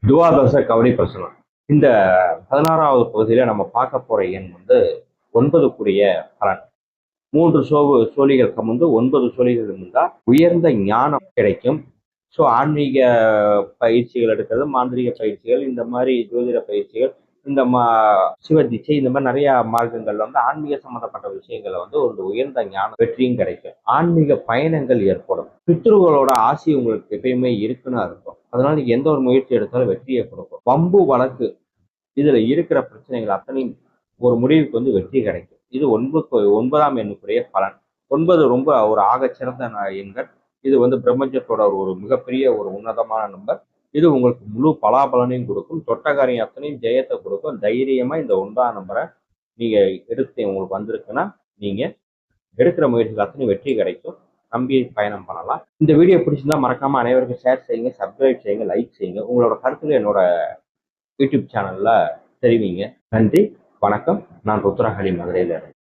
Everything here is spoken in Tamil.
துவாதச கவனி பிரசனம். இந்த 16வது பகுதியில நம்ம பார்க்க போற எண் வந்து 9 பலன். 3 சோழிகள் கமுந்து 9 சோழிகள் இருந்தா உயர்ந்த ஞானம் கிடைக்கும். ஸோ ஆன்மீக பயிற்சிகள் எடுக்கிறது, மாந்திரிக பயிற்சிகள், இந்த மாதிரி ஜோதிட பயிற்சிகள், இந்த சிவதிச்சை, இந்த மாதிரி நிறைய மார்க்கங்கள் வந்து ஆன்மீக சம்பந்தப்பட்ட விஷயங்களை வந்து ஒரு உயர்ந்த ஞானம் வெற்றியும் கிடைக்கும். ஆன்மீக பயணங்கள் ஏற்படும். பித்ருகளோட ஆசி உங்களுக்கு எப்பயுமே இருக்குன்னு இருக்கும். அதனால நீங்க எந்த ஒரு முயற்சி எடுத்தாலும் வெற்றியை கொடுக்கும். வம்பு வழக்கு இதுல இருக்கிற பிரச்சனைகள் அத்தனையும் ஒரு முடிவுக்கு வந்து வெற்றி கிடைக்கும். இது 9ஆம் எண்ணுக்குரிய பலன். 9 ரொம்ப ஒரு ஆகச்சிறந்த எண்கள். இது வந்து பிரபஞ்சத்தோட ஒரு மிகப்பெரிய ஒரு உன்னதமான நம்பர். இது உங்களுக்கு முழு பலாபலனையும் கொடுக்கும். தொட்டகாரியம் அத்தனையும் ஜெயத்தை கொடுக்கும். தைரியமா இந்த 9ஆம் நம்பரை நீங்க எடுத்து உங்களுக்கு வந்திருக்குன்னா நீங்க எடுக்கிற முயற்சிகள் அத்தனையும் வெற்றி கிடைக்கும். நம்பி பயணம் பண்ணலாம். இந்த வீடியோ பிடிச்சிருந்தா மறக்காம அனைவருக்கும் ஷேர் செய்யுங்க, சப்ஸ்கிரைப் செய்யுங்க, லைக் செய்யுங்க. உங்களோட கருத்துக்களை என்னோட யூடியூப் சேனல்ல தெரிவிங்க. நன்றி, வணக்கம். நான் ருத்ரஹரி, மதுரையில இருக்கேன்.